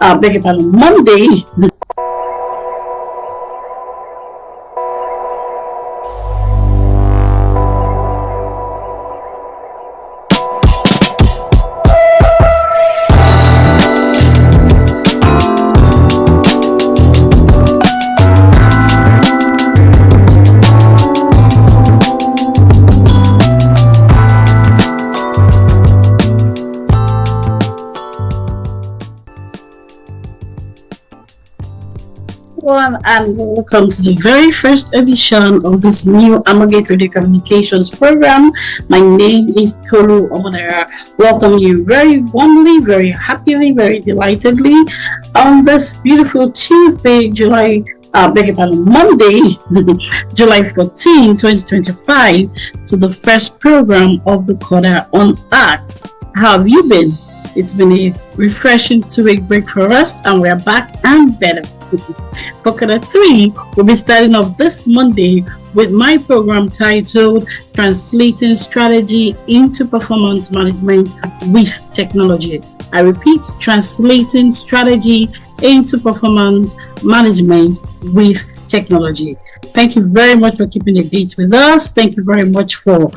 beg your pardon, Monday. Everyone, and welcome to the very first edition of this new Amagate Radio Communications program. My name is Tolu Omonera. Welcome you very warmly, very happily, very delightedly on this beautiful Tuesday, Monday, July 14, 2025, to the first program of the quarter on Earth. How have you been? It's been a refreshing 2-week break for us, and we're back and better. For quarter 3, we'll be starting off this Monday with my program titled Translating Strategy into Performance Management with Technology. I repeat, Translating Strategy into Performance Management with Technology. Thank you very much for keeping the date with us. Thank you very much for,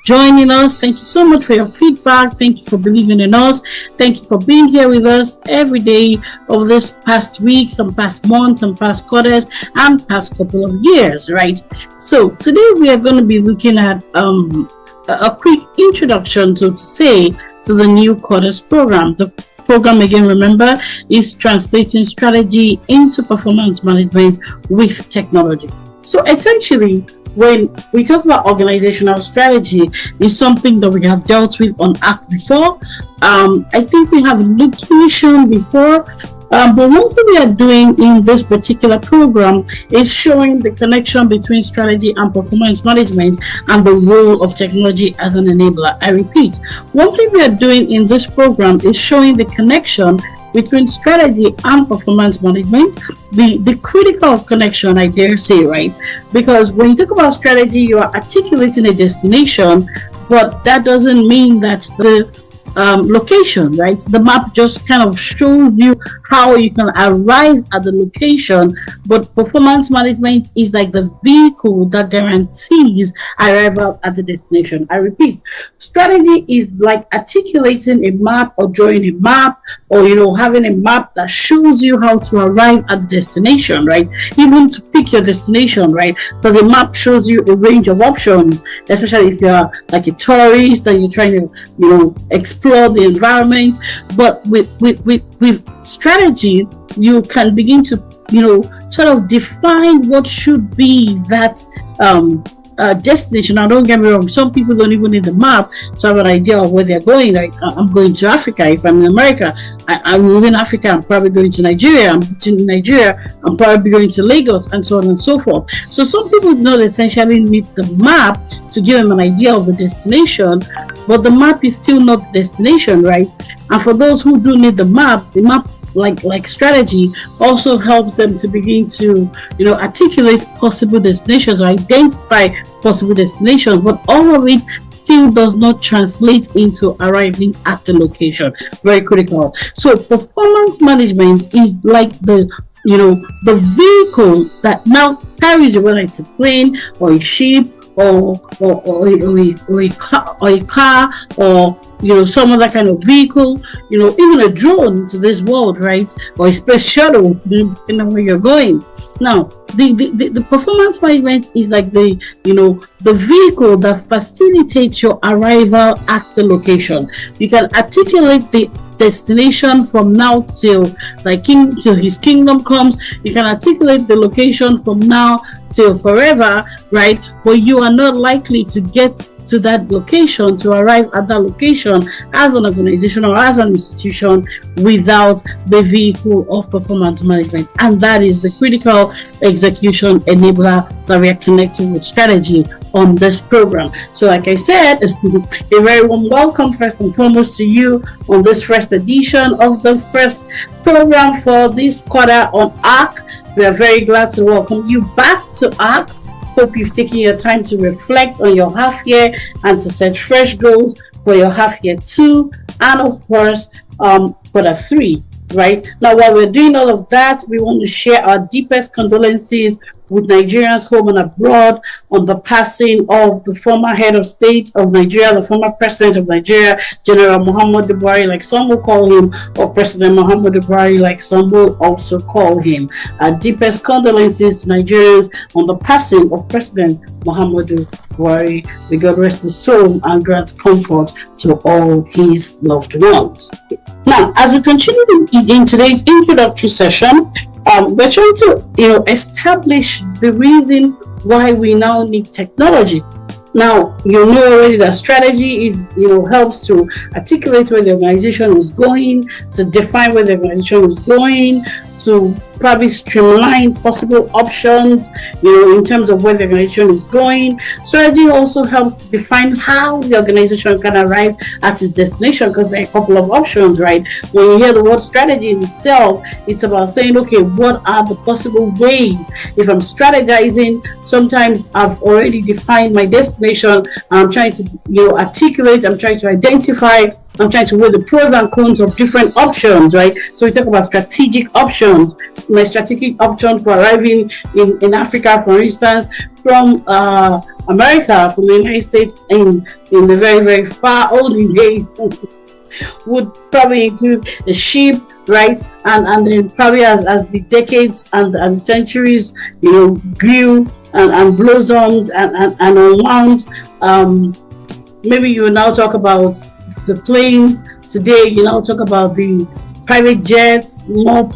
joining us. Thank you so much for your feedback. Thank you for believing in us. Thank you for being here with us every day of this past week, some past months, some past quarters, and past couple of years, right? So today we are going to be looking at a quick introduction, so to say, to the new quarters program. The program, again, remember, is Translating Strategy into Performance Management with Technology. So essentially, when we talk about organizational strategy, is something that we have dealt with on ACT before. I think we have location before. But one thing we are doing in this particular program is showing the connection between strategy and performance management and the role of technology as an enabler. I repeat, one thing we are doing in this program is showing the connection between strategy and performance management, the critical connection, I dare say, right? Because when you talk about strategy, you are articulating a destination, but that doesn't mean that the location, right? The map just kind of shows you how you can arrive at the location, but performance management is like the vehicle that guarantees arrival at the destination. I repeat, strategy is like articulating a map or drawing a map, or having a map that shows you how to arrive at the destination, right? Even to pick your destination, right? So the map shows you a range of options, especially if you're like a tourist and you're trying to explore the environment. But with strategy, you can begin to sort of define what should be that destination. Now, don't get me wrong, some people don't even need the map to have an idea of where they're going. Like, I'm going to Africa. If I'm in America, I'm within Africa, I'm probably going to Nigeria. I'm in Nigeria, I'm probably going to Lagos, and so on and so forth. So some people don't essentially need the map to give them an idea of the destination, but the map is still not the destination, right? And for those who do need the map, like strategy also helps them to begin to articulate possible destinations or identify possible destinations, but all of it still does not translate into arriving at the location. Very critical. So performance management is like the vehicle that now carries you, whether it's a plane or a ship or a car or some other kind of vehicle, even a drone to this world, right? Or a space shuttle, depending on where you're going. Now, the performance management is like the vehicle that facilitates your arrival at the location. You can articulate the destination from now till till his kingdom comes. You can articulate the location from now till forever, right? But you are not likely to get to that location, to arrive at that location as an organization or as an institution without the vehicle of performance management. And that is the critical execution enabler that we are connecting with strategy on this program. So like I said, a very warm welcome first and foremost to you on this first edition of the first program for this quarter on ARC. We are very glad to welcome you back to ARC. Hope you've taken your time to reflect on your half year and to set fresh goals for your half year 2 and of course quarter 3. right? Now, while we're doing all of that, we want to share our deepest condolences with Nigerians home and abroad on the passing of the former head of state of Nigeria, the former president of Nigeria, General Muhammadu Buhari, like some will call him, or President Muhammadu Buhari, like some will also call him. Our deepest condolences to Nigerians on the passing of President Muhammadu Buhari. May God rest his soul and grant comfort to all his loved ones. Now, as we continue in today's introductory session, we're trying to, establish the reason why we now need technology. Now, you know already that strategy is, helps to articulate where the organization is going, to define where the organization is going, to probably streamline possible options, in terms of where the organization is going. Strategy also helps to define how the organization can arrive at its destination, because there are a couple of options, right? When you hear the word strategy in itself, it's about saying, okay, what are the possible ways? If I'm strategizing, sometimes I've already defined my destination. I'm trying to, articulate, I'm trying to identify, I'm trying to weigh the pros and cons of different options, right? So we talk about strategic options. My strategic option for arriving in Africa, for instance, from America, from the United States, in the very, very far olden days, would probably include a ship, right? And then probably as the decades and the centuries, grew and blossomed and unwound, maybe you will now talk about the planes. Today, talk about the private jets more,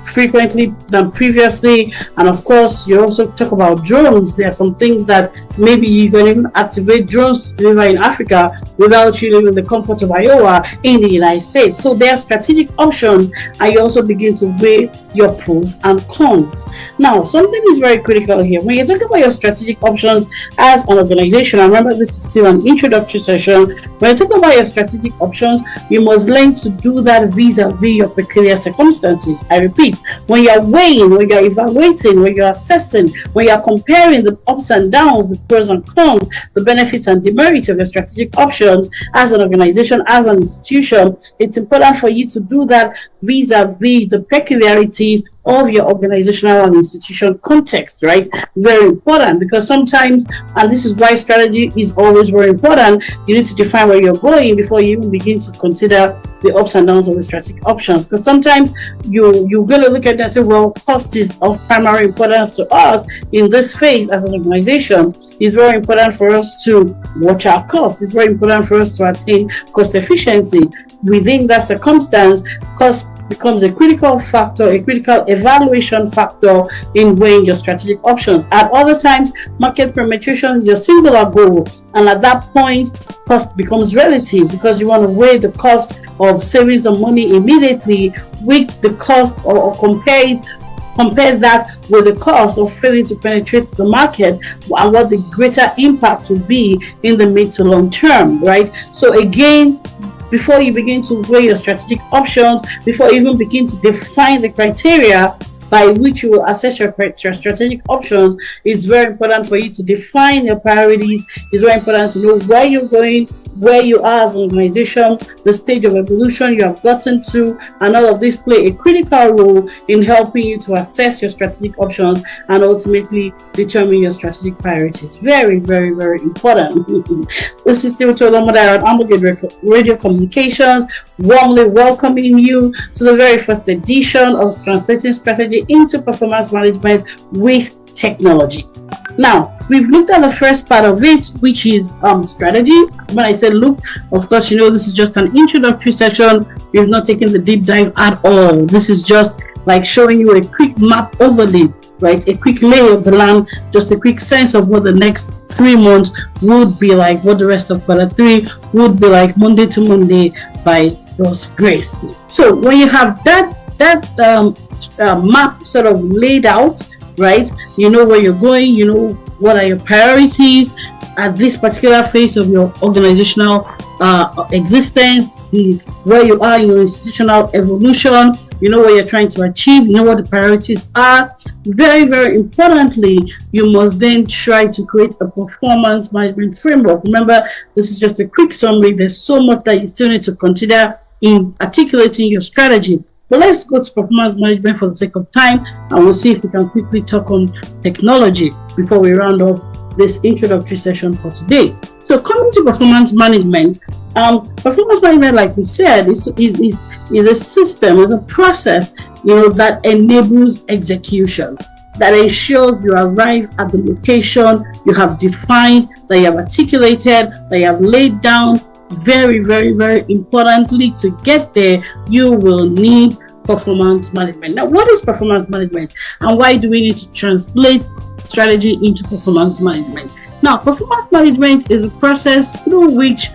frequently than previously. And of course, you also talk about drones. There are some things that maybe you can even activate drones to deliver in Africa without you leaving the comfort of Iowa in the United States. So there are strategic options, and you also begin to weigh your pros and cons. Now, something is very critical here. When you talk about your strategic options as an organization, and remember this is still an introductory session, when you talk about your strategic options, you must learn to do that vis-a-vis your peculiar circumstances. I repeat, when you're weighing, when you're evaluating, when you're assessing, when you're comparing the ups and downs, the pros and cons, the benefits and demerits of your strategic options as an organization, as an institution, it's important for you to do that vis-a-vis the peculiarities of your organizational and institutional context, right? Very important, because sometimes, and this is why strategy is always very important, you need to define where you're going before you even begin to consider the ups and downs of the strategic options. Because sometimes you're going to look at that and say, well, cost is of primary importance to us in this phase as an organization. It's very important for us to watch our costs. It's very important for us to attain cost efficiency. Within that circumstance, cost becomes a critical factor, a critical evaluation factor in weighing your strategic options. At other times, market penetration is your singular goal, and at that point, cost becomes relative, because you want to weigh the cost of saving some money immediately with the cost, or compare that with the cost of failing to penetrate the market, and what the greater impact will be in the mid to long term, right? So again, before you begin to weigh your strategic options, before you even begin to define the criteria by which you will assess your strategic options, it's very important for you to define your priorities. It's very important to know where you're going, where you are as an organization, the stage of evolution you have gotten to, and all of this play a critical role in helping you to assess your strategic options and ultimately determine your strategic priorities. Very, very, very important. This is still Tolomoda at Ambogate Radio Communications, warmly welcoming you to the very first edition of Translating Strategy into Performance Management with Technology. Now, we've looked at the first part of it, which is strategy. When I say look, of course, this is just an introductory session. We've not taken the deep dive at all. This is just like showing you a quick map overlay, right? A quick lay of the land, just a quick sense of what the next 3 months would be like, what the rest of quarter 3 would be like, Monday to Monday, by God's grace. So when you have that map sort of laid out, right? You know where you're going, what are your priorities at this particular phase of your organizational existence, where you are in your institutional evolution, what you're trying to achieve, what the priorities are. Very, very importantly, you must then try to create a performance management framework. Remember, this is just a quick summary. There's so much that you still need to consider in articulating your strategy. But let's go to performance management for the sake of time, and we'll see if we can quickly talk on technology before we round off this introductory session for today. So coming to performance management, like we said, is a system, is a process, that enables execution, that ensures you arrive at the location you have defined, that you have articulated, that you have laid down. Very, very, very importantly, to get there, you will need performance management. Now, what is performance management, and why do we need to translate strategy into performance management? Now, performance management is a process through which,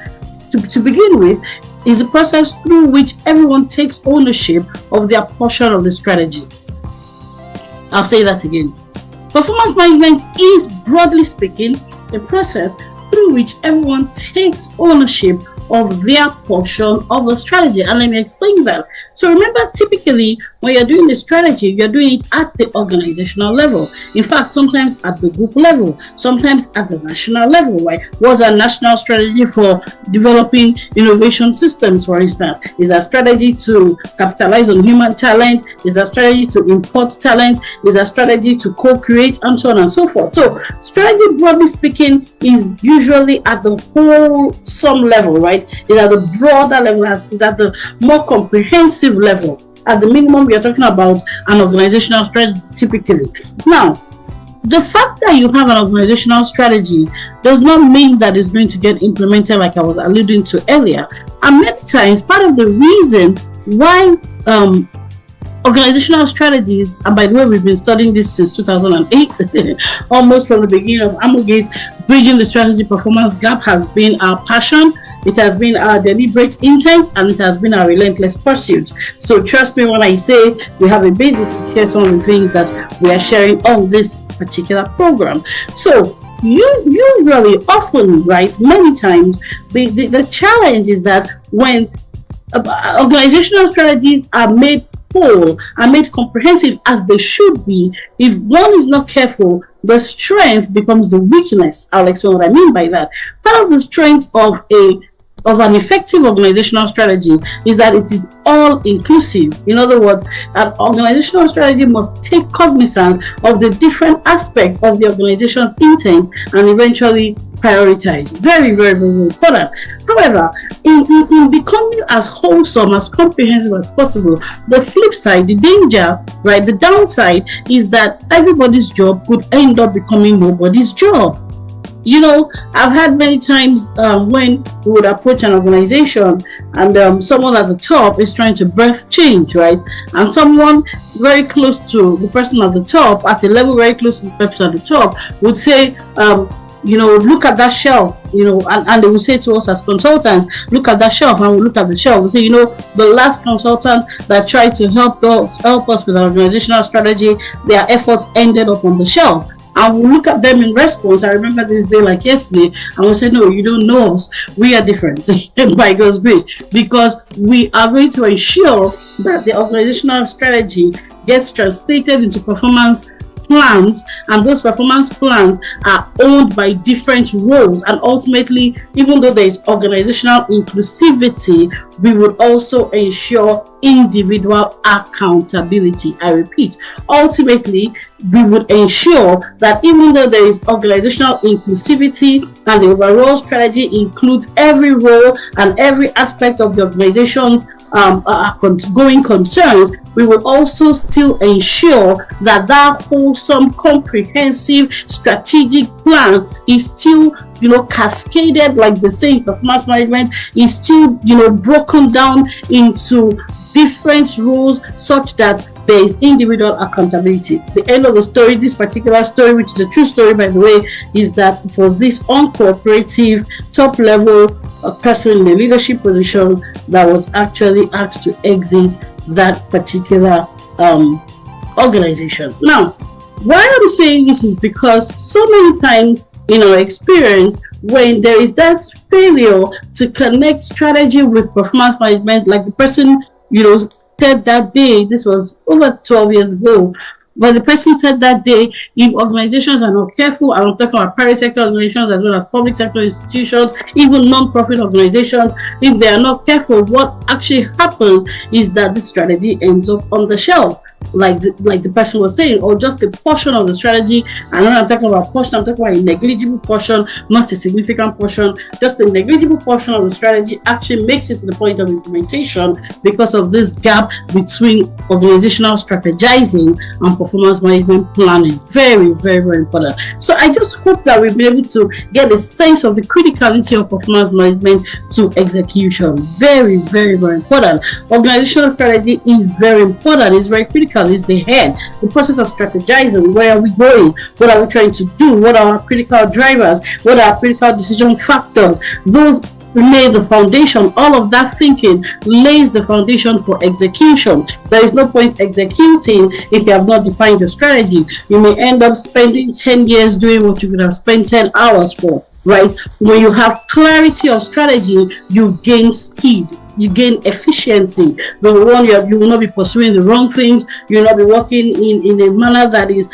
to begin with, is a process through which everyone takes ownership of their portion of the strategy. I'll say that again. Performance management is, broadly speaking, a process through which everyone takes ownership of their portion of the strategy. And let me explain that. So remember, typically when you're doing the strategy, you're doing it at the organizational level. In fact, sometimes at the group level, sometimes at the national level, right? What's a national strategy for developing innovation systems, for instance? Is a strategy to capitalize on human talent? Is a strategy to import talent? Is a strategy to co-create, and so on and so forth. So strategy, broadly speaking, is usually at the whole sum level, right? Is at the broader level, is at the more comprehensive level. At the minimum, we are talking about an organizational strategy typically. Now, the fact that you have an organizational strategy does not mean that it's going to get implemented, like I was alluding to earlier. And many times, part of the reason why organizational strategies, and by the way, we've been studying this since 2008, almost from the beginning of Amalgate, bridging the strategy performance gap has been our passion. It has been our deliberate intent, and it has been our relentless pursuit. So trust me when I say we have a basis to share some of the things that we are sharing on this particular program. So usually, often, right, many times, the challenge is that when organizational strategies are made whole, are made comprehensive as they should be, if one is not careful, the strength becomes the weakness. I'll explain what I mean by that. Part of the strength of an effective organizational strategy is that it is all inclusive. In other words, an organizational strategy must take cognizance of the different aspects of the organization's intent and eventually prioritize. Very, very, very important. However, in becoming as wholesome, as comprehensive as possible, the flip side, the danger, right, the downside is that everybody's job could end up becoming nobody's job. I've had many times when we would approach an organization and someone at the top is trying to birth change, right? And someone very close to the person at the top, at a level very close to the person at the top, would say, look at that shelf, and they will say to us as consultants, look at that shelf, and we'll look at the shelf. We say, the last consultant that tried to help us with our organizational strategy, their efforts ended up on the shelf. And we'll look at them in response. I remember this day like yesterday, and we'll say, no, you don't know us. We are different by God's grace, because we are going to ensure that the organizational strategy gets translated into performance plans, and those performance plans are owned by different roles. And ultimately, even though there is organizational inclusivity, we would also ensure individual accountability. I repeat, ultimately, we would ensure that even though there is organizational inclusivity and the overall strategy includes every role and every aspect of the organization's going concerns, we will also still ensure that wholesome, comprehensive, strategic plan is still cascaded, like they say in performance management, is still broken down into different roles such that there is individual accountability. The end of the story, this particular story, which is a true story by the way, is that it was this uncooperative top level person in a leadership position that was actually asked to exit that particular organization. Now, why I'm saying this is because so many times in our experience, when there is that failure to connect strategy with performance management, like the person said that day, this was over 12 years ago, But the person said that day, if organizations are not careful, and I'm talking about private sector organizations as well as public sector institutions, even non-profit organizations, if they are not careful, what actually happens is that the strategy ends up on the shelf, like the person was saying, or just a portion of the strategy. And when I'm talking about portion, I'm talking about a negligible portion, not a significant portion. Just a negligible portion of the strategy actually makes it to the point of implementation because of this gap between organizational strategizing and performance management planning. Very, very, very important. So I just hope that we'll be able to get a sense of the criticality of performance management to execution. Very, very, very important. Organizational strategy is very important. It's very critical. It's the head, the process of strategizing. Where are we going? What are we trying to do? What are our critical drivers? What are our critical decision factors? Those lay the foundation. All of that thinking lays the foundation for execution. There is no point executing if you have not defined your strategy. You may end up spending 10 years doing what you could have spent 10 hours for, right? When you have clarity of strategy, you gain speed. You gain efficiency. Number one, you will not be pursuing the wrong things. You will not be working in a manner that is,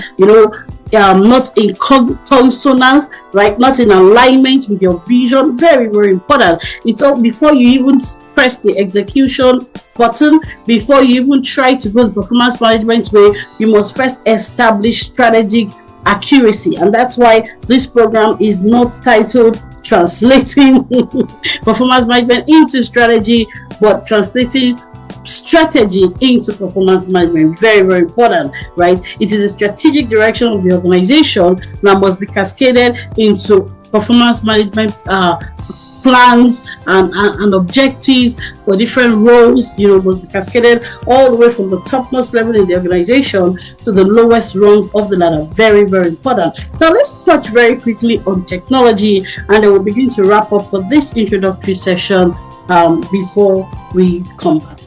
not in consonance, right? Not in alignment with your vision. Very, very important. It's all before you even press the execution button, before you even try to go the performance management way, you must first establish strategic accuracy. And that's why this program is not titled Translating Performance Management into Strategy, but translating strategy into performance management. Very, very important, right? It is a strategic direction of the organization that must be cascaded into performance management plans and objectives for different roles. Must be cascaded all the way from the topmost level in the organization to the lowest rung of the ladder. Very, very important. Now let's touch very quickly on technology, and then we'll begin to wrap up for this introductory session before we come back.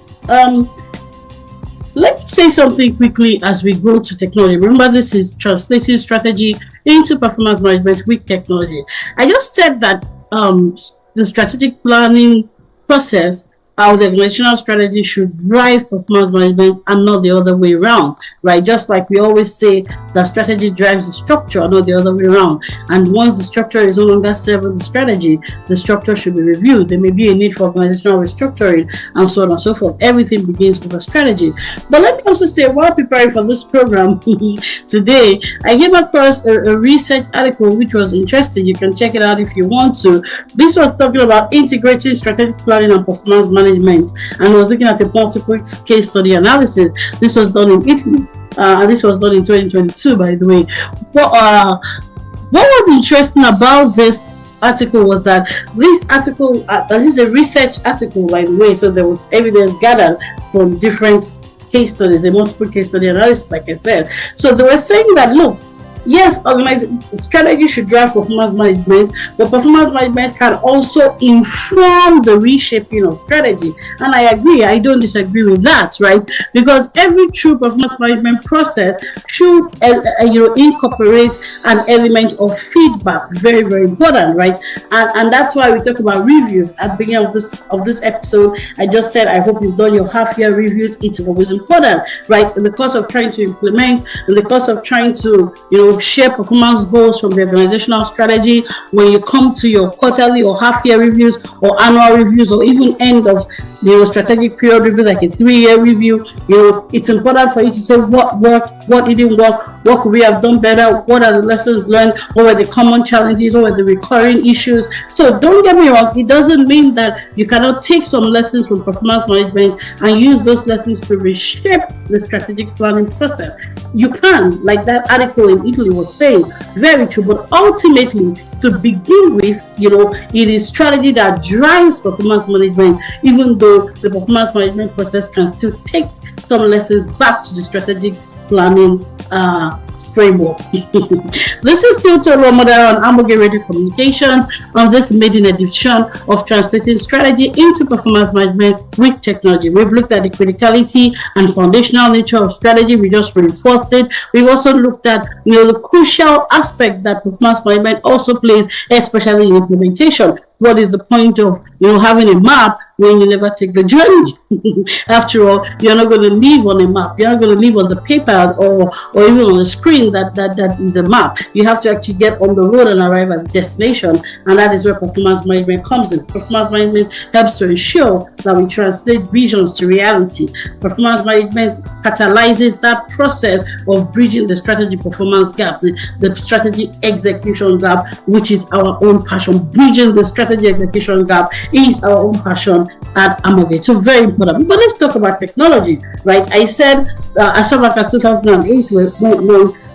Let me say something quickly as we go to technology. Remember, this is translating strategy into performance management with technology. I just said that the strategic planning process, the organizational strategy should drive performance management and not the other way around, right? Just like we always say that strategy drives the structure, not the other way around. And once the structure is no longer serving the strategy, the structure should be reviewed. There may be a need for organizational restructuring and so on and so forth. Everything begins with a strategy. But let me also say, while preparing for this program today, I came across a research article which was interesting. You can check it out if you want to. This was talking about integrating strategic planning and performance management, and was looking at a multiple case study analysis. This was done in Italy, and this was done in 2022, by the way. What was interesting about this article was that this article, this is a research article, by the way, so there was evidence gathered from different case studies, a multiple case study analysis, like I said. So they were saying that, look, yes, strategy should drive performance management, but performance management can also inform the reshaping of strategy. And I agree, I don't disagree with that, right? Because every true performance management process should incorporate an element of feedback. Very, very important, right? And that's why we talk about reviews at the beginning of this episode. I just said I hope you've done your half-year reviews. It is always important, right? In the course of trying to implement, in the course of trying to share performance goals from the organizational strategy, when you come to your quarterly or half-year reviews or annual reviews or even end of strategic period review, like a 3-year review, it's important for you to say what worked, what didn't work, what could we have done better, what are the lessons learned, what were the common challenges, what were the recurring issues. So don't get me wrong, it doesn't mean that you cannot take some lessons from performance management and use those lessons to reshape the strategic planning process. You can, like that article in Italy was saying, very true, but ultimately, to begin with, it is strategy that drives performance management, even though the performance management process can still take some lessons back to the strategic planning framework. This is still Tolu Omodara on Amoge Radio Communications on this maiden edition of Translating Strategy into Performance Management with Technology. We've looked at the criticality and foundational nature of strategy. We just reinforced it. We've also looked at the crucial aspect that performance management also plays, especially in implementation. what is the point of having a map when you never take the journey? After all, you're not going to live on a map. You're not going to live on the paper or even on the screen that is a map. You have to actually get on the road and arrive at the destination, and that is where performance management comes in. Performance management helps to ensure that we translate visions to reality. Performance management catalyzes that process of bridging the strategy performance gap, the strategy execution gap, which is our own passion. Bridging the strategy execution gap is our own passion at Amoge. So very important. But let's talk about technology, right? I said as far back as 2008 when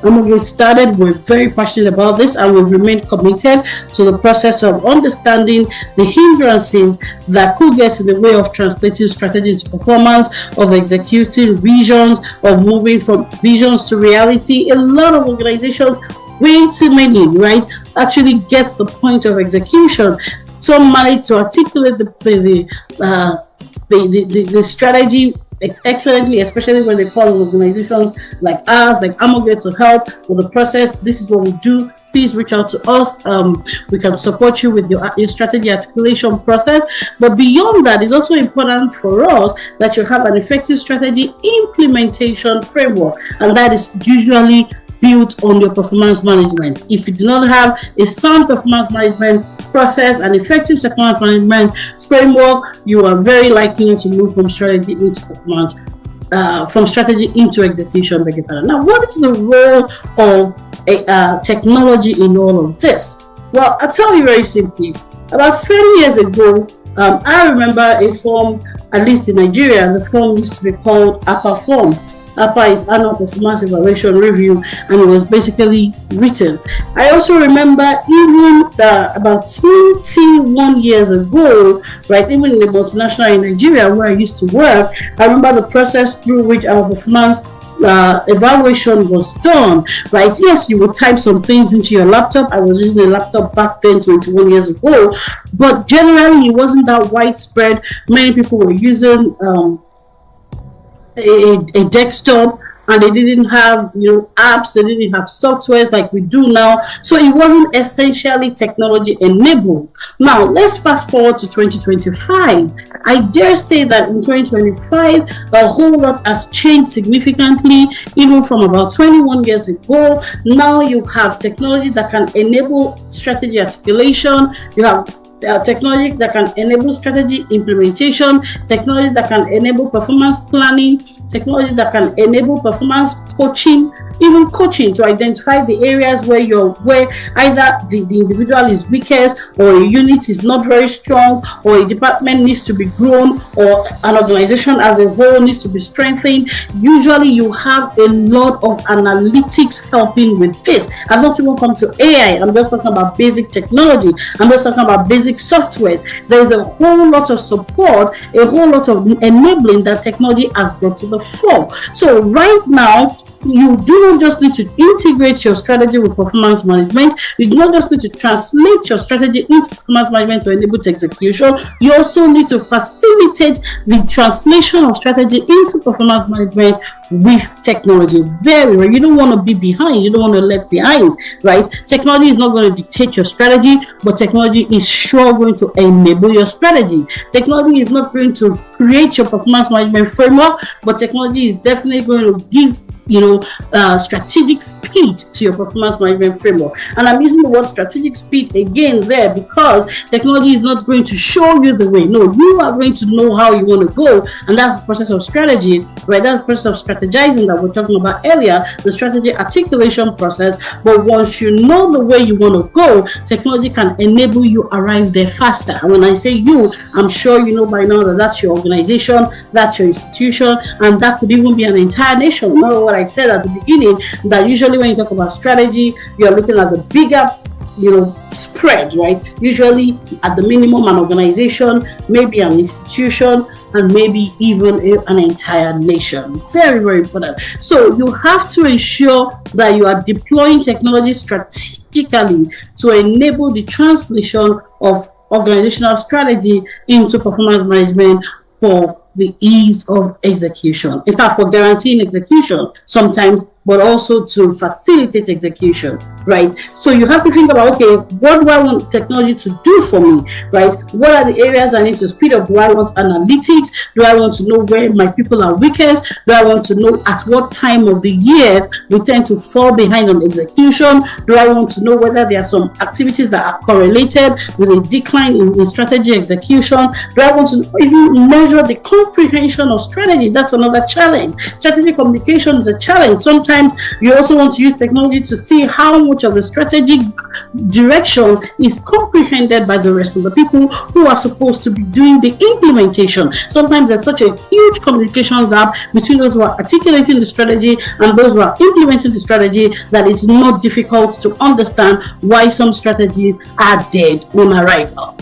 Amoge started, we're very passionate about this, and we've remained committed to the process of understanding the hindrances that could get in the way of translating strategy into performance, of executing visions, of moving from visions to reality. A lot of organizations, way too many, right, actually gets the point of execution. Some manage to articulate the strategy excellently, especially when they call on organizations like ours, like Amoge, to help with the process. This is what we do. Please reach out to us. We can support you with your strategy articulation process. But beyond that, it's also important for us that you have an effective strategy implementation framework, and that is usually built on your performance management. If you do not have a sound performance management process and effective performance management framework, you are very likely to move from strategy into performance, from strategy into execution. Now, what is the role of technology in all of this? Well, I'll tell you very simply. About 30 years ago, I remember a form, at least in Nigeria, the form used to be called APA form. APA is Annual Performance Evaluation Review, and it was basically written. I also remember even about 21 years ago, right, even in the multinational in Nigeria where I used to work, I remember the process through which our performance evaluation was done, right? Yes, you would type some things into your laptop. I was using a laptop back then, 21 years ago, but generally it wasn't that widespread. Many people were using a desktop, and they didn't have apps, they didn't have softwares like we do now, so it wasn't essentially technology enabled. Now let's fast forward to 2025. I dare say that in 2025 a whole lot has changed significantly, even from about 21 years ago. Now you have technology that can enable strategy articulation, you have technology that can enable strategy implementation, technology that can enable performance planning, technology that can enable performance coaching, even coaching to identify the areas where either the individual is weakest, or a unit is not very strong, or a department needs to be grown, or an organization as a whole needs to be strengthened. Usually you have a lot of analytics helping with this. I've not even come to AI. I'm just talking about basic technology. I'm just talking about basic softwares. There's a whole lot of support, a whole lot of enabling that technology has brought to the fore. So right now, you do not just need to integrate your strategy with performance management. You do not just need to translate your strategy into performance management to enable execution. You also need to facilitate the translation of strategy into performance management with technology. Very well. You don't want to be behind. You don't want to left behind, right? Technology is not going to dictate your strategy, but technology is sure going to enable your strategy. Technology is not going to create your performance management framework, but technology is definitely going to give strategic speed to your performance management framework. And I'm using the word strategic speed again there because technology is not going to show you the way. No, you are going to know how you want to go, and that's the process of strategy, right? That's the process of strategizing that we're talking about earlier, the strategy articulation process. But once you know the way you want to go, technology can enable you arrive there faster. And when I say you, I'm sure you know by now that that's your organization, that's your institution, and that could even be an entire nation. Remember what I said at the beginning, that usually when you talk about strategy, you're looking at the bigger spread, right? Usually at the minimum an organization, maybe an institution, and maybe even an entire nation. Very, very important. So you have to ensure that you are deploying technology strategically to enable the translation of organizational strategy into performance management for the ease of execution. In fact, for guaranteeing execution, sometimes but also to facilitate execution, right? So you have to think about, okay, what do I want technology to do for me, right? What are the areas I need to speed up? Do I want analytics? Do I want to know where my people are weakest? Do I want to know at what time of the year we tend to fall behind on execution? Do I want to know whether there are some activities that are correlated with a decline in strategy execution? Do I want to even measure the comprehension of strategy? That's another challenge. Strategy communication is a challenge. Sometimes you also want to use technology to see how much of the strategic direction is comprehended by the rest of the people who are supposed to be doing the implementation. Sometimes there's such a huge communication gap between those who are articulating the strategy and those who are implementing the strategy that it's not difficult to understand why some strategies are dead on arrival.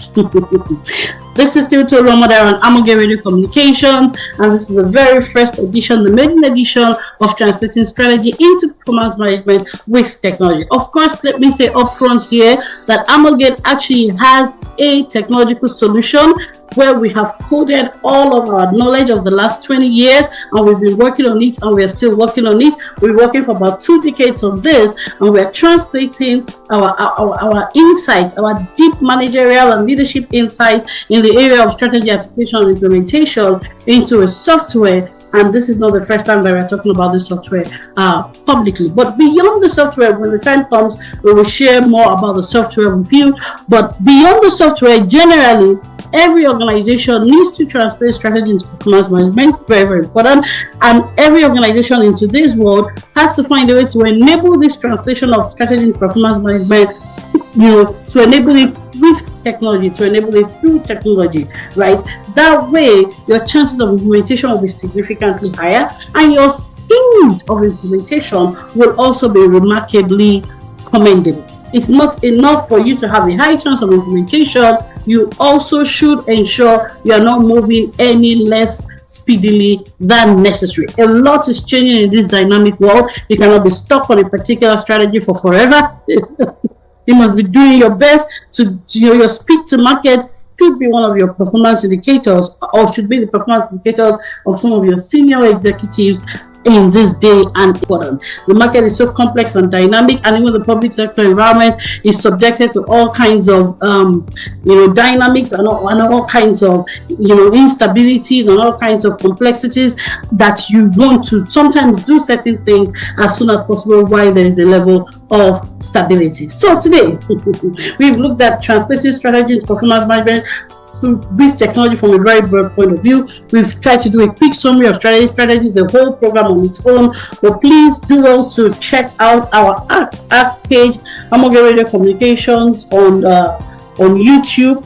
This is still Tolu Omodairo on Amoge Radio Communications, and this is the very first edition, the maiden edition of Translating Strategy into Performance Management with Technology. Of course, let me say upfront here that Amoge actually has a technological solution where we have coded all of our knowledge of the last 20 years, and we've been working on it, and we are still working on it. We're working for about 2 decades on this, and we are translating our insights, our deep managerial and leadership insights in the area of strategy articulation and implementation into a software. And this is not the first time that we're talking about this software publicly. But beyond the software, when the time comes, we will share more about the software with you. But beyond the software, generally, every organization needs to translate strategy into performance management. Very, very important. And every organization in today's world has to find a way to enable this translation of strategy into performance management, to enable it with technology, to enable it through technology, right? That way, your chances of implementation will be significantly higher, and your speed of implementation will also be remarkably commendable. It's not enough for you to have a high chance of implementation. You also should ensure you are not moving any less speedily than necessary. A lot is changing in this dynamic world. You cannot be stuck on a particular strategy for forever. You must be doing your best to your speed to market should be one of your performance indicators, or should be the performance indicators of some of your senior executives in this day and important. The market is so complex and dynamic, and even the public sector environment is subjected to all kinds of dynamics and all kinds of instabilities and all kinds of complexities that you want to sometimes do certain things as soon as possible while there is a level of stability. So today we've looked at translating strategy into performance management with technology from a very broad point of view. We've tried to do a quick summary of strategy. Strategy is a whole program on its own, but please do well to check out our app page, Amoge Radio Communications, on YouTube.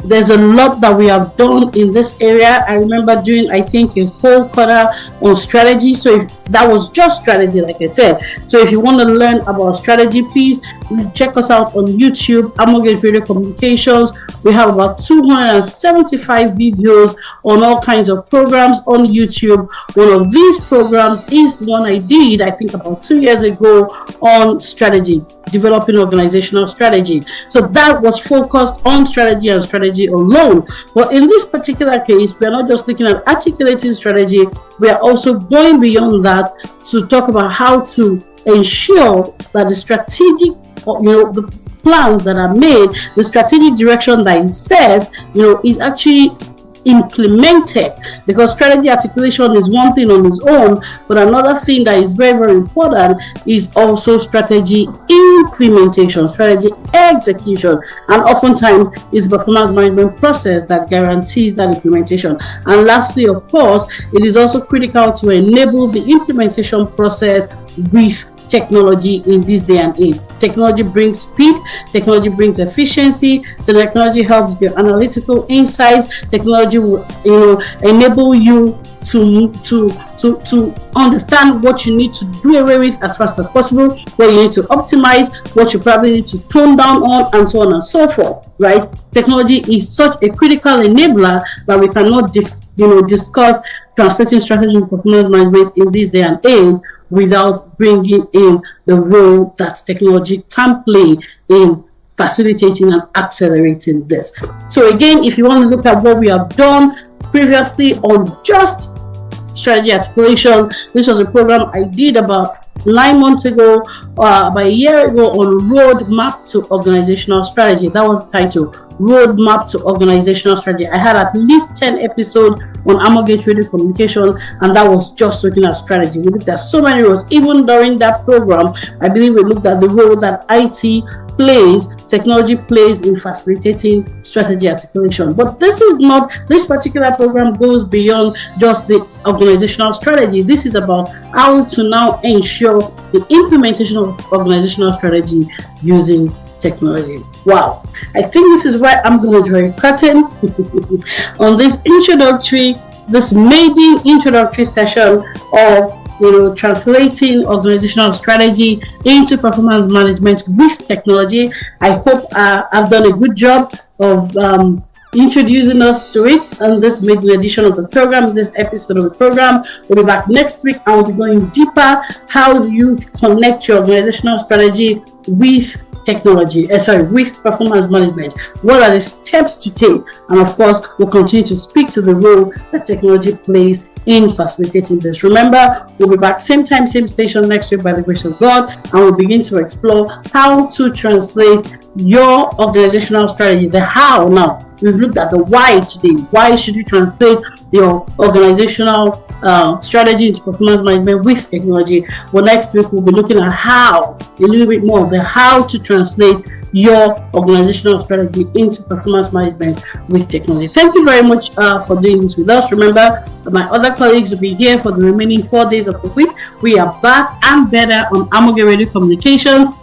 There's a lot that we have done in this area. I remember doing, I think, a whole quarter on strategy. So if that was just strategy, like I said. So if you want to learn about strategy, please check us out on YouTube, Amoge Radio Communications. We have about 275 videos on all kinds of programs on YouTube. One of these programs is the one I did, I think, about 2 years ago on strategy, developing organizational strategy. So that was focused on strategy and strategy alone. But in this particular case, we are not just looking at articulating strategy, we are also going beyond that to talk about how to ensure that the strategic, the plans that are made, the strategic direction that is set, is actually implemented. Because strategy articulation is one thing on its own, but another thing that is very, very important is also strategy implementation, strategy execution, and oftentimes is performance management process that guarantees that implementation. And lastly, of course, it is also critical to enable the implementation process with technology in this day and age. Technology brings speed, technology brings efficiency, technology helps your analytical insights, technology will enable you to understand what you need to do away with as fast as possible, what you need to optimize, what you probably need to tone down on, and so on and so forth, right? Technology is such a critical enabler that we cannot discuss translating strategy and performance management in this day and age without bringing in the role that technology can play in facilitating and accelerating this. So again, if you want to look at what we have done previously on just strategy articulation, this was a program I did about 9 months ago, about a year ago, on Roadmap to Organizational Strategy. That was the title, Roadmap to Organizational Strategy. I had at least 10 episodes on Amogate Radio Communication, and that was just looking at strategy. We looked at so many roles. Even during that program, I believe we looked at the role that IT technology plays in facilitating strategy articulation. But this particular program goes beyond just the organizational strategy. This is about how to now ensure the implementation of organizational strategy using technology. Wow. I think this is where I'm going to draw a curtain on this maiden introductory session of translating organizational strategy into performance management with technology. I hope I've done a good job of introducing us to it on this maiden edition of the program, this episode of the program. We'll be back next week and we'll be going deeper. How do you connect your organizational strategy with technology, with performance management? What are the steps to take? And of course, we'll continue to speak to the role that technology plays in facilitating this. Remember, we'll be back same time, same station next week by the grace of God, and we'll begin to explore how to translate your organizational strategy. The how now. We've looked at the why today. Why should you translate your organizational strategy into performance management with technology? Well, next week we'll be looking at how, a little bit more of the how to translate your organizational strategy into performance management with technology. Thank you very much for doing this with us. Remember, my other colleagues will be here for the remaining 4 days of the week. We are back and better on Amogate Radio Communications.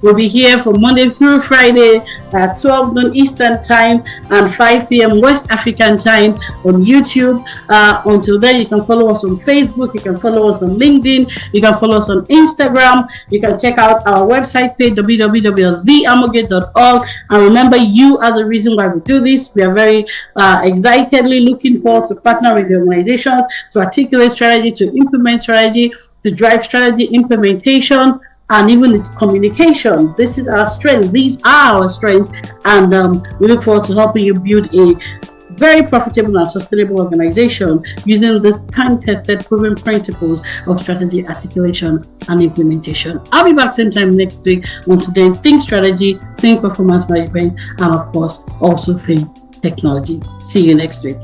We'll be here from Monday through Friday at 12 noon Eastern Time and 5 p.m. West African Time on YouTube. Until then, you can follow us on Facebook, you can follow us on LinkedIn, you can follow us on Instagram, you can check out our website page, www.theamogate.org. And remember, you are the reason why we do this. We are very excitedly looking forward to partner with the organizations to articulate strategy, to implement strategy, to drive strategy implementation, and even its communication. This is our strength. These are our strengths, and we look forward to helping you build a very profitable and sustainable organization using the time-tested, proven principles of strategy articulation and implementation. I'll be back same time next week. Until then, think strategy, think performance management, and of course, also think technology. See you next week.